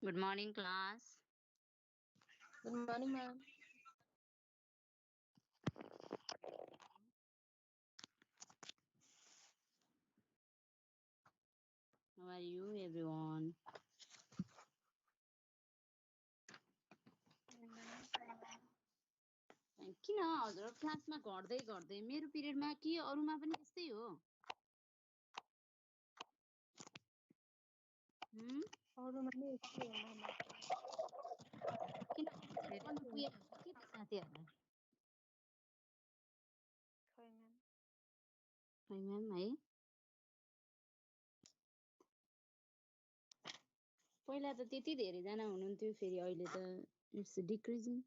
Good morning, class. Good morning, ma'am. How are you, everyone? किन हजुर क्लासमा गर्दै गर्दै मेरो पिरियडमा कि अरूमा पनि यस्तै हो? अरूमा नि यस्तै हो म्याम। किन पढ्नु पुगेको के त साथीहरूलाई? खै म्याम। खै म्याम है। पहिला त त्यति धेरैजना हुनुहुन्थ्यो, फेरि अहिले त it's decreasing.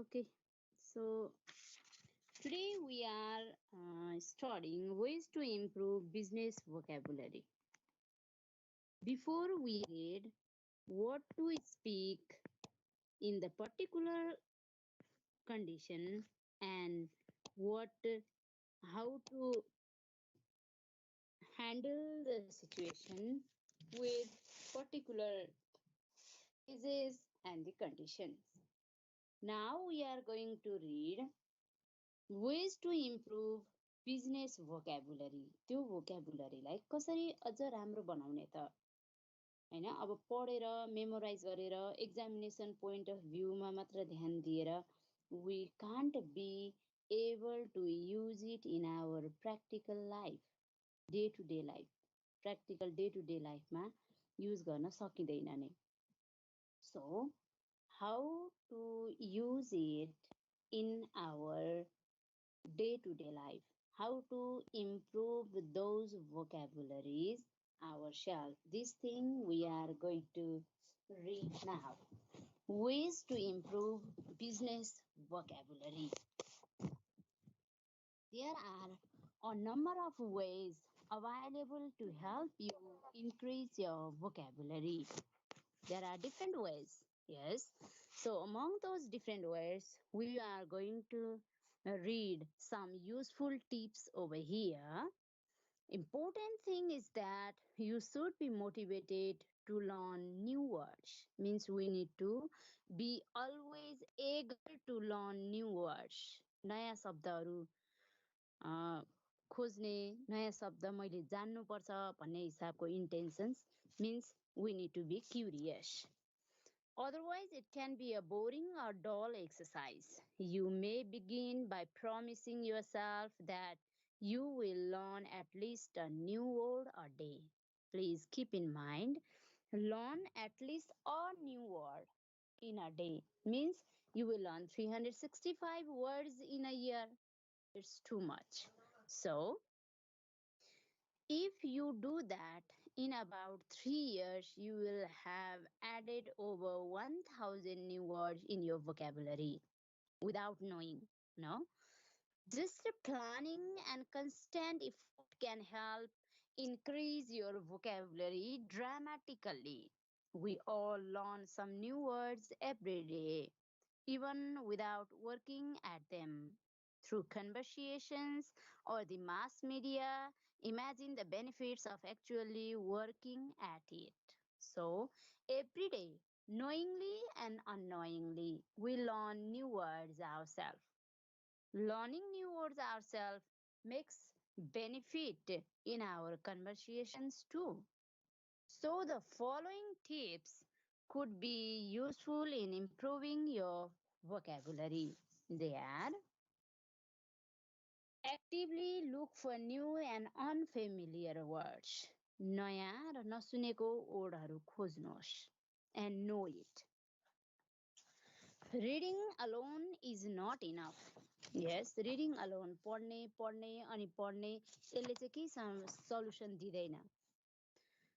Okay, so today we are studying ways to improve business vocabulary. Before we read what to speak in the particular condition and how to handle the situation with particular cases and the conditions. Now we are going to read ways to improve business vocabulary. त्यो vocabulary-लाई कसरी अझ राम्रो बनाउने त हैन? अब पढेर memorise गरेर एक्जामिनेसन पोइन्ट अफ भ्यूमा मात्र ध्यान दिएर we can't be able to use it in our practical life, day to day life. Practical day to day life मा युज गर्न सकिँदैन नै. So how to use it in our day to day life? How to improve those vocabularies ourselves? This thing we are going to read now. Ways to improve business vocabulary. There are a number of ways available to help you increase your vocabulary. There are different ways, yes. So among those different ways, we are going to read some useful tips over here. Important thing is that you should be motivated to learn new words. Means we need to be always eager to learn new words. नयाँ शब्दहरू खोज्ने, नयाँ शब्द मैले जान्नुपर्छ भन्ने हिसाबको intentions means we need to be curious. Otherwise, it can be a boring or dull exercise. You may begin by promising yourself that you will learn at least a new word a day. Please keep in mind, learn at least a new word in a day. Means you will learn 365 words in a year. It's too much. So, if you do that, in about 3 years, you will have added over 1,000 new words in your vocabulary without knowing. No? Just planning and constant effort can help increase your vocabulary dramatically. We all learn some new words every day, even without working at them. Through conversations or the mass media, imagine the benefits of actually working at it. So, every day, knowingly and unknowingly, we learn new words ourselves. Learning new words ourselves makes benefit in our conversations too. So the following tips could be useful in improving your vocabulary. They are: actively look for new and unfamiliar words. नयाँ र नसुनेको वर्डहरू खोज्नुहोस्. And know it. Reading alone is not enough. Yes, reading alone, पढ्ने पढ्ने अनि पढ्ने यसले चाहिँ केही सल्युसन दिँदैन.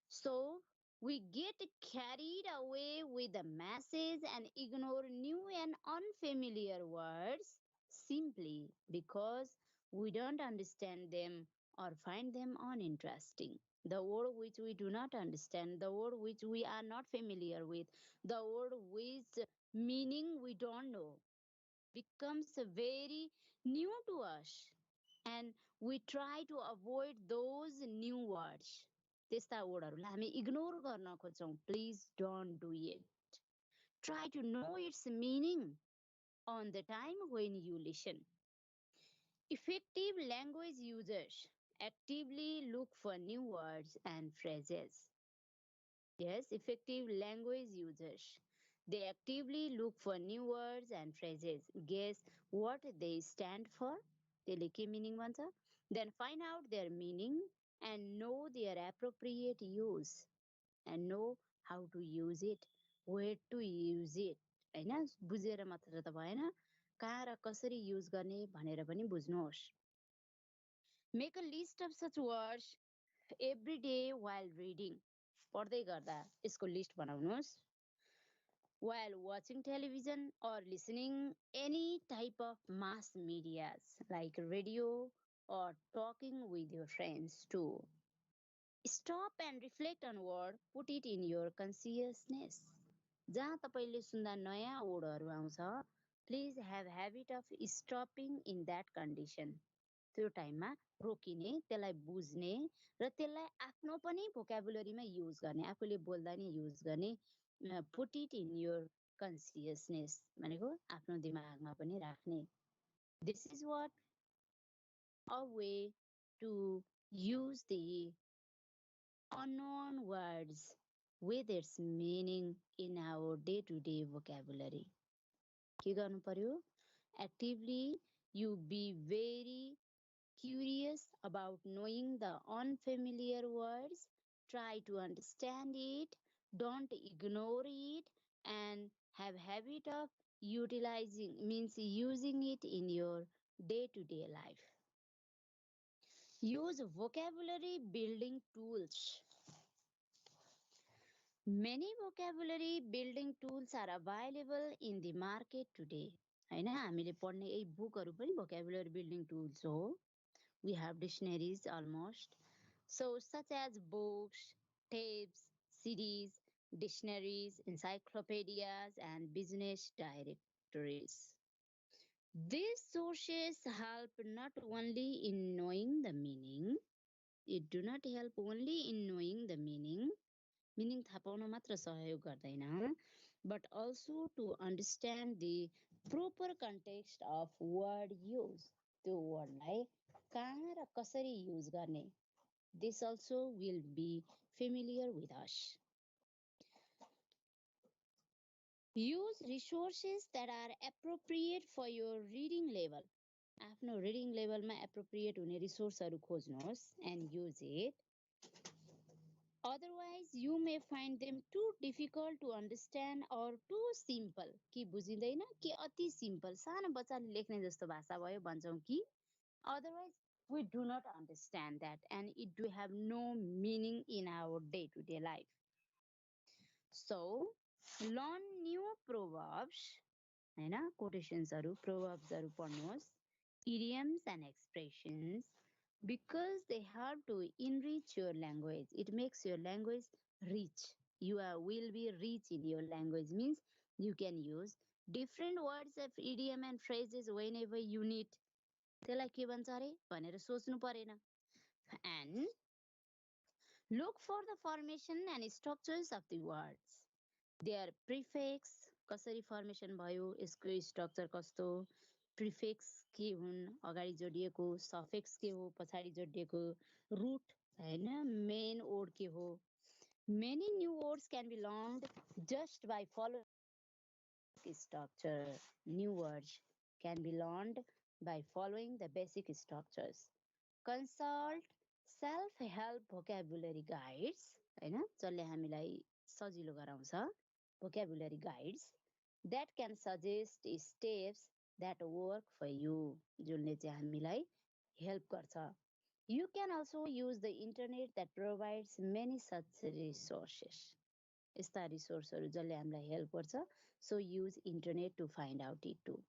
So we get carried away with the masses and ignore new and unfamiliar words simply because we don't understand them or find them uninteresting. The word which we do not understand, the word which we are not familiar with, the word which meaning we don't know becomes very new to us. and we try to avoid those new words. त्यस्ता वर्डहरूलाई हामी ignore गर्न खोज्छौँ. Please don't do it. Try to know its meaning on the time when you listen. Effective language users actively look for new words and phrases. Yes, effective language users. They actively look for new words and phrases. Guess what they stand for? त्यसले के meaning भन्छ? Then find out their meaning and know their appropriate use and know how to use it, where to use it. हैन, बुझेर मात्र त भएन, कहाँ र कसरी युज गर्ने भनेर पनि बुझ्नुहोस्. Make a list of such words every day while reading. पढ्दै गर्दा यसको लिस्ट बनाउनुहोस्. While watching television or listening any type of mass medias like radio or talking with your friends too. Stop and reflect on word, put it in your consciousness. जहाँ तपाईले सुन्दा नयाँ वर्डहरू आउँछ, please have habit of stopping in that condition. त्यो टाइममा रोकिने, त्यसलाई बुझ्ने र त्यसलाई आफ्नो पनि भोकाबुलरीमा युज गर्ने, आफूले बोल्दा नि युज गर्ने. Put it in your consciousness भनेको आफ्नो दिमागमा पनि राख्ने. This is what a way to use the unknown words with its meaning in our day-to-day vocabulary. के गर्नु पर्यो? Actively you be very curious about knowing the unfamiliar words. Try to understand it. Don't ignore it, and have habit of utilizing means using it in your day-to-day life. Use vocabulary building tools. Many vocabulary building tools are available in the market today. हैन, हामीले पढ्ने यही बुकहरू पनि vocabulary building tools हो. We have dictionaries almost. So such as books, tapes, CDs, dictionaries, encyclopedias, and business directories. These sources help not only in knowing the meaning, it do not help only in knowing the meaning थाहा पाउन मात्र सहयोग गर्दैन, but also to understand the proper context of word use. त्यो वर्डलाई कहाँ र कसरी use गर्ने. This also will be familiar with us. Use resources that are appropriate for your reading level. आफ्नो reading levelमा appropriate हुने रिसोर्सहरू खोज्नुहोस् and use it. Otherwise, you may find them too difficult to understand or too simple. कि बुझिँदैन कि अति simple, सानो बच्चाले लेख्ने जस्तो भाषा भयो भन्छौँ कि. Otherwise, we do not understand that and it do have no meaning in our day-to-day life. So, learn new proverbs, हैन, quotationsहरू, proverbsहरू पढ्नुहोस्, idioms and expressions, because they help to enrich your language. It makes your language rich. You will be rich in your language, means you can use different words of idiom and phrases whenever you need. त्यसलाई के भन्छ अरे भनेर सोच्नु परेन. And look for the formation and structures of the words. Their prefix, कसरी formation भयो, यसको स्ट्रक्चर कस्तो, प्रिफिक्स के हुन्, अगाडि जोडिएको, सफिक्स के हो, पछाडि जोडिएको, रूट हैन, मेन वर्ड के हो. Many new words can be learned just by following structure. New words can be learned by following the basic structures. Consult self-help vocabulary guides, हैन, जसले हामीलाई सजिलो गराउँछ. Vocabulary guides that can suggest steps that work for you, जुनले चाहिँ हामीलाई help गर्छ. You can also use the internet that provides many such resources. यस्ता रिसोर्सहरू जसले हामीलाई हेल्प गर्छ. So use internet to find out it too.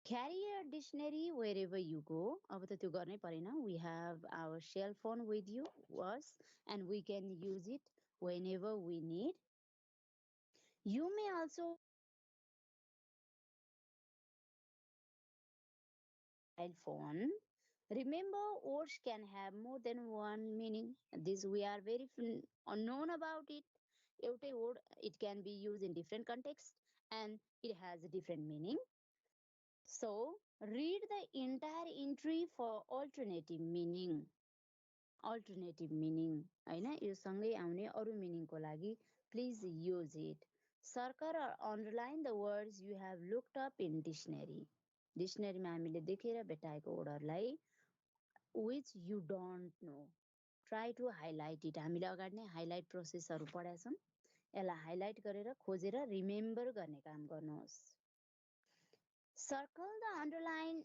Carry a dictionary wherever you go. अब त त्यो गर्नै परेन. We have our cell phone with you, us, and we can use it whenever we need. You may also mobile phone Remember, words can have more than one meaning. This we are very unknown about it. एउटै word, it can be used in different contexts and it has a different meaning. So, read the entire entry for alternative meaning. Alternative meaning हैन, यो सँगै आउने अरु मिनिङको लागि please use it. Circle or underline the words you have looked up in dictionary. डिक्सनरीमा हामीले देखेर भेटाएको वर्डहरूलाई which you don't know. Try to highlight it. हामीले अगाडि नै हाइलाइट प्रोसेसहरु पढाएका छौं. यसलाई हाइलाइट गरेर खोजेर रिमेम्बर गर्ने काम गर्नुहोस्. Circle or underline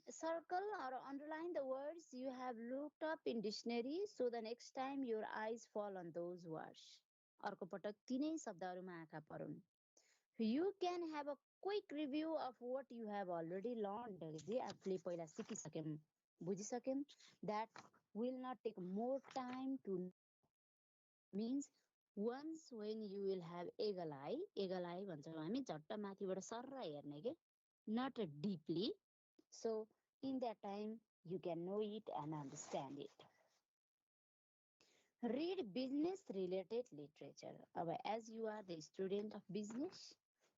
the words you have looked up in dictionary so the next time your eyes fall on those words. अर्को पटक तीनै शब्दहरुमा आँखा परुन्. You can have a quick review of what you have already learned. जे आफूले पहिला सिकिसक्यौं, बुझिसक्यौं. That will not take more time to know. Means once when you will have eagle eye भन्छौं हामी, झट्ट माथिबाट सर्र हेर्ने के, not deeply. So in that time you can know it and understand it. Read business related literature. As you are the student of business,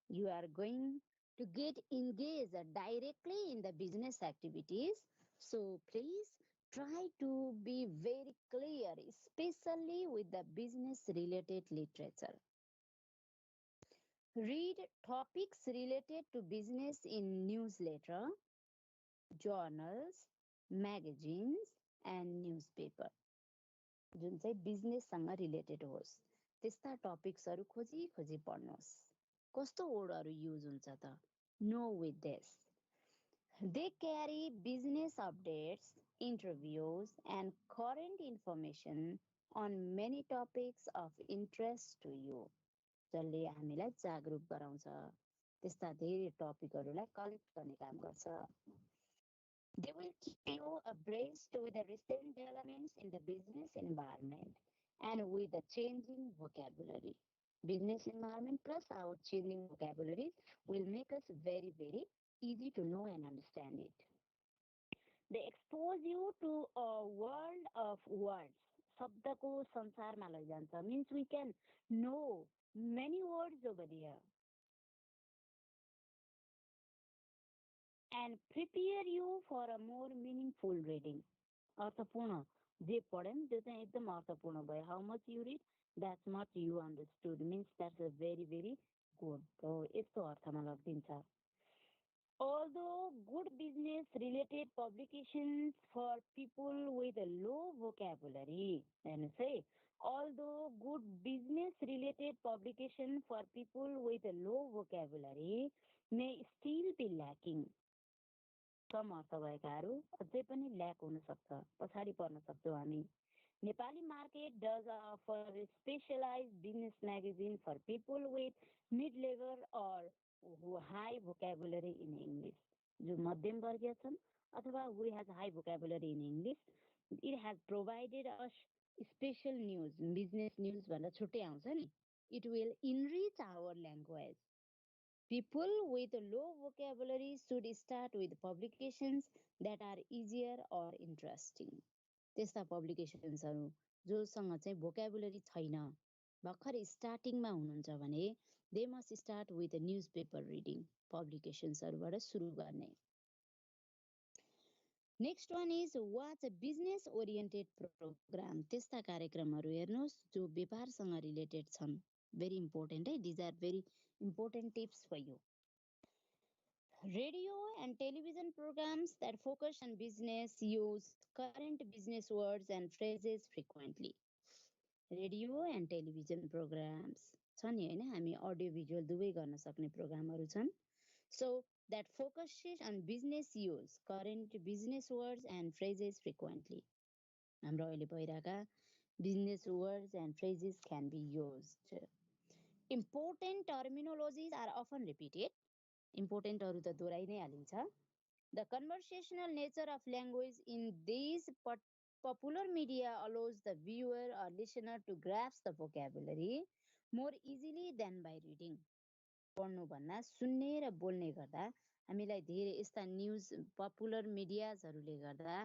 you are going to get engaged directly in the business activities. So please try to be very clear, especially with the business related literature. Read topics related to business in newsletter, journals, magazines, and newspaper. जुन चाहिँ बिजनेससँग related होस् त्यस्ता टपिक्सहरु खोजी खोजी पढ्नुहोस्. कस्तो वर्डहरु use हुन्छ त? Know with this. They carry business updates, interviews, and current information on many topics of interest to you. जसले हामीलाई जागरुक गराउँछ. त्यस्ता धेरै टपिकहरुलाई कलेक्ट गर्ने काम गर्छ. They will keep you abreast with the recent developments in the business environment and with the changing vocabulary. Business environment plus our changing vocabularies will make us very, very easy to know and understand it. They expose you to a world of words. शब्दको संसारमा लैजान्छ. Means we can know many words over there. And prepare you for a more meaningful reading. अर्थपूर्ण जे पढ्यौं त्यो चाहिँ एकदम अर्थपूर्ण भयो. How much you read, that's much you understood. Means that's a very, very good. So यस्तो अर्थमा लगिदिन्छ. Although good business related publications for people with a low vocabulary, and say, although good business related publication for people with a low vocabulary may still be lacking. कम अर्थ भएकाहरू अझै पनि lack हुन सक्छ, पछाडी पर्न सक्छौं हामी. Nepali market does offer specialized business magazine for people with mid-level or high vocabulary in English. जो मध्यम वर्गीय छन् अथवा who has high vocabulary in English, it has provided us special news, business news भनेर छुट्टै आउँछ नि. It will enrich our language. People with low vocabulary should start with publications that are easier or interesting. त्यस्ता पब्लिकेसन्सहरु जोसँग चाहिँ भोक्याबुलरी छैन, भर्खर स्टार्टिङमा हुनुहुन्छ भने they must start with a newspaper reading. पब्लिकेसन्सहरुबाट सुरु गर्ने. Next one is watch a business oriented program. त्यस्ता कार्यक्रमहरु हेर्नुहोस् जो व्यापारसँग रिलेटेड छन्. Very important है. These are very important tips for you. Radio and television programs that focus on business use current business words and phrases frequently. Radio and television programs छन् नि हैन, हामी अडियो भिजुअल दुवै गर्न सक्ने प्रोग्रामहरु छन्. So that focuses on business use current business words and phrases frequently. हाम्रो अहिले भइरहेका business words and phrases can be used. Important terminologies are often repeated. इम्पोर्टेन्टहरु त दोहोऱ्याइ नै हालिन्छ. The conversational nature of language in these popular media allows the viewer or listener to grasp the vocabulary more easily than by reading. पढ्नु भन्दा सुन्ने र बोल्ने गर्दा हामीलाई धेरै यस्ता न्यूज पपुलर मिडियाजहरुले गर्दा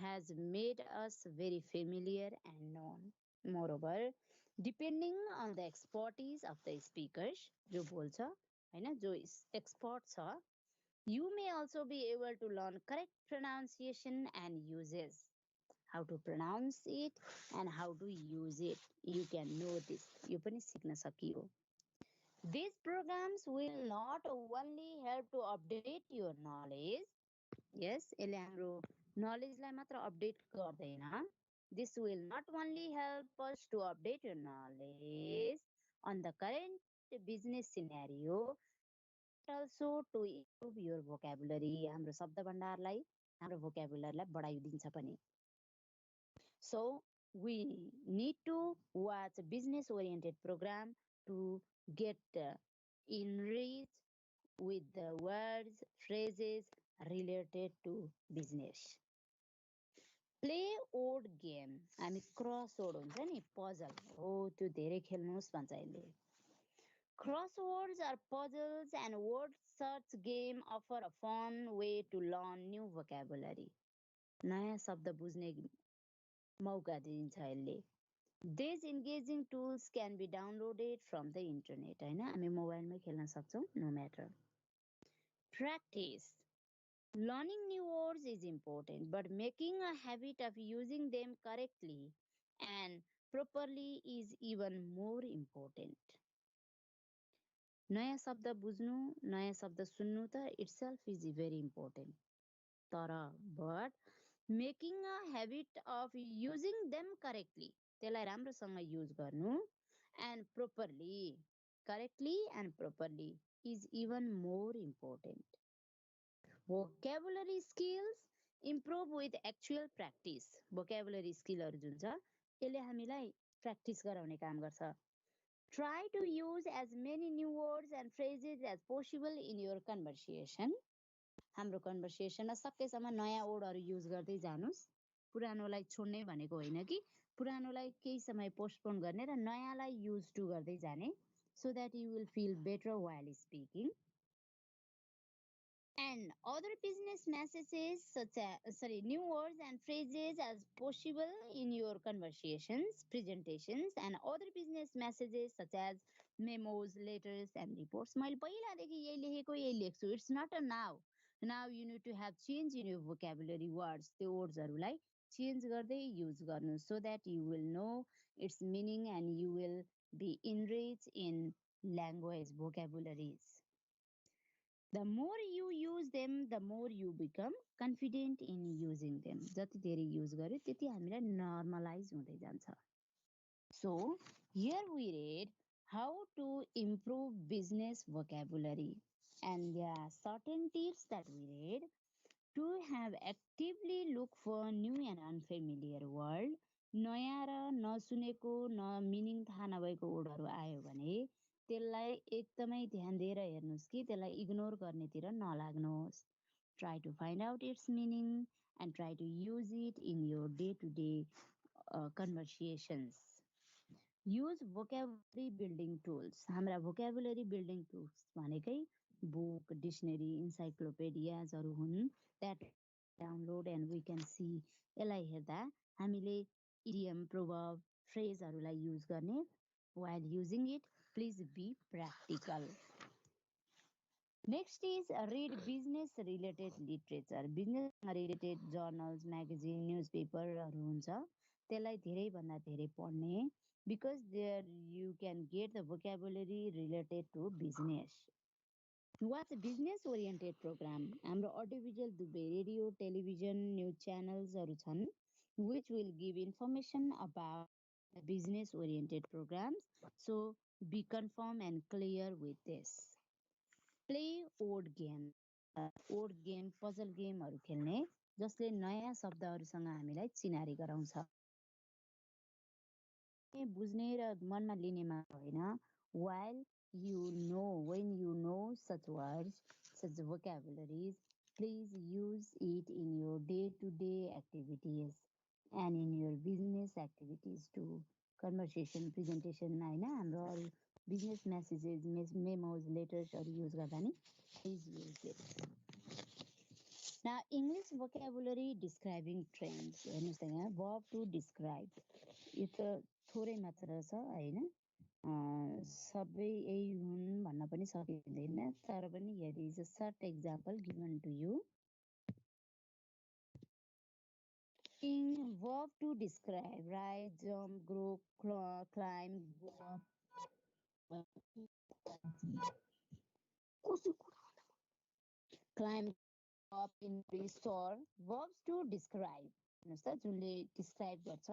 has made us very familiar and known. Moreover, depending on the expertise of the speakers, जो बोल्छ हैन जो expert छ, you may also be able to learn correct pronunciation and uses. How to pronounce it and how to use it. You can know this. यो पनि सिक्न सकियो. These programs will not only help to update your knowledge. Yes, यसले हाम्रो knowledge-लाई मात्र update गर्दैन. This will not only help us to update your knowledge on the current business scenario, but also to improve your vocabulary. हाम्रो शब्द भण्डारलाई, हाम्रो vocabulary लाई बढाइदिन्छ पनि. So we need to watch a business-oriented program to get enriched with the words, phrases related to business. Play word game. हामी क्रसवर्ड हुन्छ नि puzzle हो त्यो धेरै खेल्नुहोस् भन्छ यसले. Crosswords are puzzles and word search game offer a fun way to learn new vocabulary. नयाँ शब्द बुझ्ने मौका दिन्छ यसले. These engaging tools can be downloaded from the internet. हैन हामी मोबाइलमै खेल्न सक्छौं, no matter. Practice. Learning new words is important, but making a habit of using them correctly and properly is even more important. नयाँ शब्द बुझ्नु, नयाँ शब्द सुन्नु त itself is very important. तर but making a habit of using them correctly, त्यसलाई राम्रोसँग युज गर्नु and correctly and properly is even more important. Vocabulary skills improve with actual practice. Vocabulary skillहरु जुन छ यसले हामीलाई practice गराउने काम गर्छ. Try to use as many new words and phrases as possible in your conversation. हाम्रो कन्भर्सेसनमा सकेसम्म नयाँ वर्डहरु युज गर्दै जानुस्. पुरानोलाई छोड्ने भनेको होइन कि पुरानोलाई केही समय पोस्टपोन गर्ने र नयाँलाई युज टु गर्दै जाने, so that you will feel better while speaking. And other business messages new words and phrases as possible in your conversations, presentations, and other business messages such as memos, letters, and reports. मैले पहिलादेखि यही लेखेको यही लेख्छु. It's not a now. Now you need to have change in your vocabulary words. त्यो wordsहरुलाई change गर्दै use गर्नु, so that you will know its meaning and you will be enriched in language vocabularies. The more you use them, the more you become confident in using them. जति धेरै use गर्यो त्यति हामीलाई normalize हुँदै जान्छ. So, here we read how to improve business vocabulary. And there are certain tips that we read to have actively look for new and unfamiliar word. नयाँ र नसुनेको मिनिङ थाहा नभएको वर्डहरु आयो भने त्यसलाई एकदमै ध्यान दिएर हेर्नुस् कि त्यसलाई ignore गर्नेतिर नलाग्नुहोस्. Try to find out its meaning and try to use it in your day-to-day conversations. Use vocabulary building tools. हाम्रा vocabulary building tools भनेकै book, dictionary, encyclopediasहरु हुन् that download and we can see. यसलाई हेर्दा हामीले idiom, proverb, phraseहरुलाई use गर्ने. While using it, please be practical. Next is read business related literature. Business related journals, magazine, newspaperहरु हुन्छ. त्यसलाई धेरै भन्दा धेरै पढ्ने, because there you can get the vocabulary related to business. Watch business oriented program. हाम्रो audiovisual Dubey radio, television, news channelsहरु छन्, which will give information about the business oriented programs. So be confirm and clear with this. Play word game. Word game, puzzle gameहरु खेल्ने जसले नयाँ शब्दहरुसँग हामीलाई चिनारी गराउँछ. बुझ्ने र मनमा लिने मात्र होइन, while when you know such words, such vocabularies, please use it in your day-to-day activities and in your business activities too. Conversation, presentation हैन, हाम्रो अरु business messages, memos, letters हरु युज गर्दा नि please use it. Now, English vocabulary describing trends. हेर्नुहोस् त यहाँ verb to describe. यो त थोरै मात्र छ होइन, सबै यही हुन् भन्न पनि सकिँदैन, तर पनि here is a short example given to you. Verb to describe: rise, jump, grow, climb, go up. Climb up, increase, soar. Verbs to describe. हेर्नुहोस् त जुनले डिस्क्राइब गर्छ,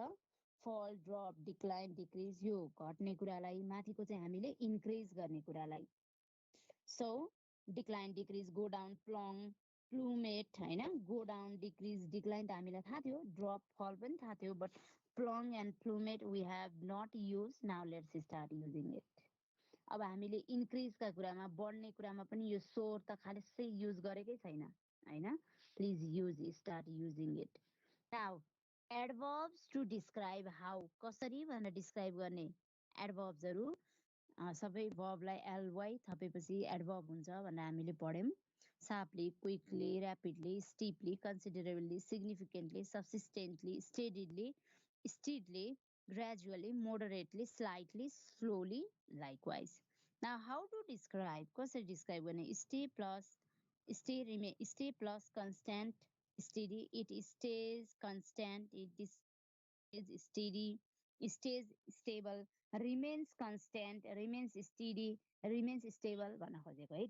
fall, drop, decline, decrease, यो घट्ने कुरालाई, माथिको चाहिँ हामीले इन्क्रिज गर्ने कुरालाई. So decline, decrease, go down, plummet होइन, go down, decrease, decline त हामीलाई थाहा थियो, drop, fall पनि थाहा थियो, but plumb and plummet we have not used. Now let's start using it. अब हामीले इन्क्रिजका कुरामा, बढ्ने कुरामा पनि यो सोर त खासै युज गरेकै छैन होइन. Please use, start using it. Now adverbs to describe how, कसरी भनेर डिस्क्राइब गर्ने. एडभर्ब्सहरू सबै भर्बलाई एलवाई थपेपछि एडभर्ब हुन्छ भनेर हामीले पढ्यौँ. Sharply, quickly, rapidly, steeply, considerably, significantly, substantially, steadily, gradually, moderately, slightly, slowly, likewise. Now, how to describe? कसरी describe गर्ने? Stay plus constant, steady. It stays constant. It stays steady. Stays stable. Remains constant. Remains steady. Remains stable. भन्न खोजेको है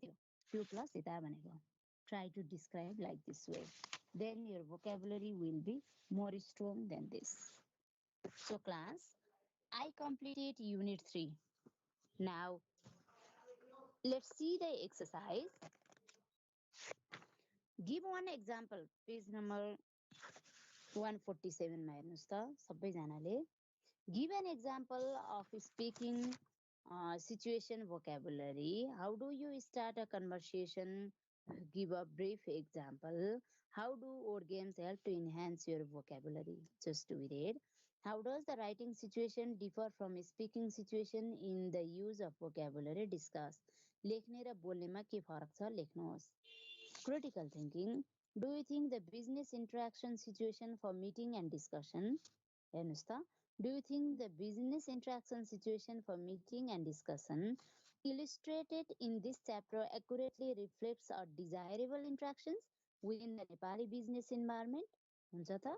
त्यो plus यता भनेको. Try to describe like this way. Then your vocabulary will be more strong than this. So class, I completed unit 3. Now, let's see the exercise. Give one example. Page number 147 मा हेर्नुस् त सबैजनाले. Give an example of speaking situation vocabulary. How do you start a conversation? Give a brief example. How do word games help to enhance your vocabulary? Just to be read. How does the writing situation differ from speaking situation in the use of vocabulary? Discuss. लेख्ने र बोल्नेमा के फरक छ लेख्नुहोस्. Critical thinking. Do you think the business interaction situation for meeting and discussion? हेर्नुस् त. Do you think the business interaction situation for meeting and discussion illustrated in this chapter accurately reflects our desirable interactions within the Nepali business environment? हुन्छ त.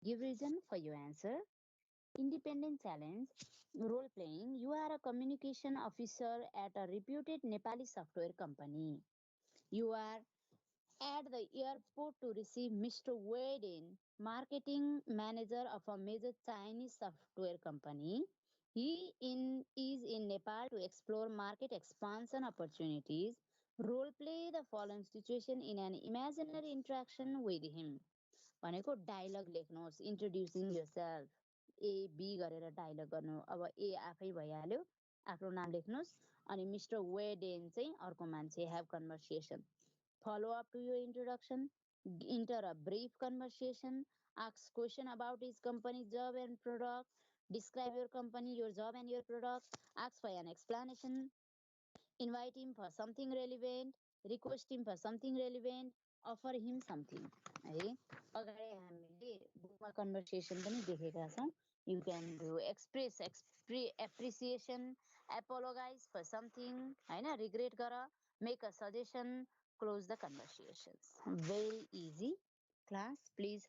Give reason for your answer. Independent challenge. Role playing. You are a communication officer at a reputed Nepali software company. You are at the airport to receive Mr. Wadin, marketing manager of a major Chinese software company. He is in Nepal to explore market expansion opportunities. Role play the following situation in an imaginary interaction with him. भनेको dialogue लेख्नुहोस्. Introducing yourself. A B गरेर dialogue गर्नु. अब ए आफै भइहाल्यो, आफ्नो नाम लेख्नुहोस्. अनि मिस्टर वेडेन चाहिँ अर्को मान्छे. Have conversation. Follow up to your introduction. Enter a brief conversation. Ask question about his company's job and product. Describe your company, your job and your product. Ask for an explanation. Invite him for something relevant. Request him for something relevant. Offer him something. है अगाडि हामीले बुकमा conversation पनि देखेका छौं. You can do express appreciation, apologize for something, हैन, regret गर, make a suggestion, close the conversations. Very easy. Class, please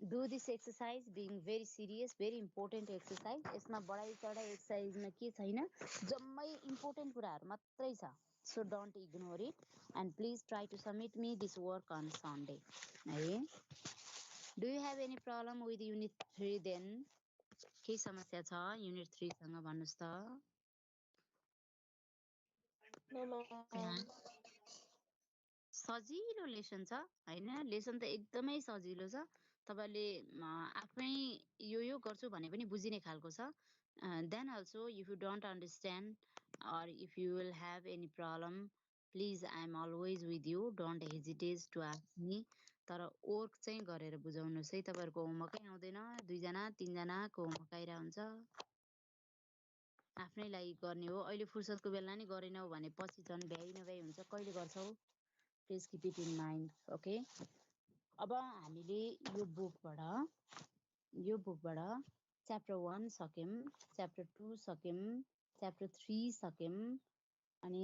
do this exercise, being very serious, very important exercise. यसमा बढाई चढाई एक्सरसाइजमा के छैन, जम्मै इम्पोर्टेन्ट कुराहरु मात्रै छ. So don't ignore it and please try to submit me this work on Sunday. है. Do you have any problem with unit 3 then? के समस्या छ unit 3 सँग भन्नुस् त. No, ma'am. सजिलो लेसन छ हैन. लेसन त एकदमै सजिलो छ. तपाईले आफै यो गर्छु भने पनि बुझिने खालको छ. Then also if you don't understand or if you will have any problem, please I am always with you. Don't hesitate to ask me. तर वर्क चाहिँ गरेर बुझाउनुस् है. तपाईहरुको होमवर्कै आउँदैन, 2 जना 3 जनाको होमवर्क आइरा हुन्छ. आफ्नै लागि गर्ने हो. अहिले फुर्सदको बेला नि गरेनौ भने पछि झन् भ्याइ नभ्याइ हुन्छ. कहिले गर्छौ? Please keep it in mind okay अब हामीले यो बुकबाट च्याप्टर 1 सक्यौं च्याप्टर 2 सक्यौं च्याप्टर 3 सक्यौं अनि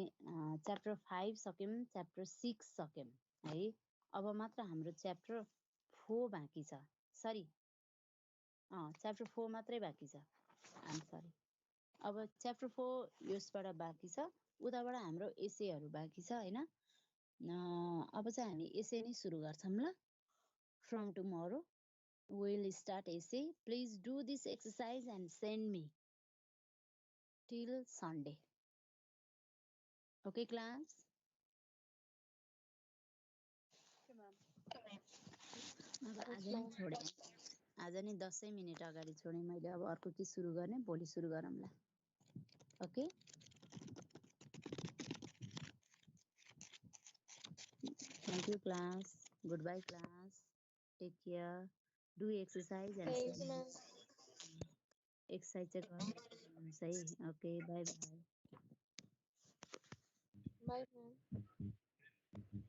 च्याप्टर 5 सक्यौं च्याप्टर 6 सक्यौं है अब मात्र हाम्रो च्याप्टर 4 बाँकी छ सरी च्याप्टर 4 मात्रै बाँकी छ आइम सरी अब च्याप्टर 4 यसबाट बाँकी छ उताबाट हाम्रो एसेहरू बाँकी छ हैन अब चाहिँ हामी एसे नै सुरु गर्छौं ल from tomorrow we'll start essay please do this exercise and send me till Sunday okay class Okay, ma'am. अब आज Yes, नै ma'am. छोडे आज नै 10 मिनेट अगाडि छोडे मैले अब अर्को के सुरु गर्ने भोलि सुरु गरौँला okay thank you class goodbye class take care do exercise and Thank you, send ma'am. me exercise चाहिँ गर्नुहोस् है okay bye bye Bye, ma'am.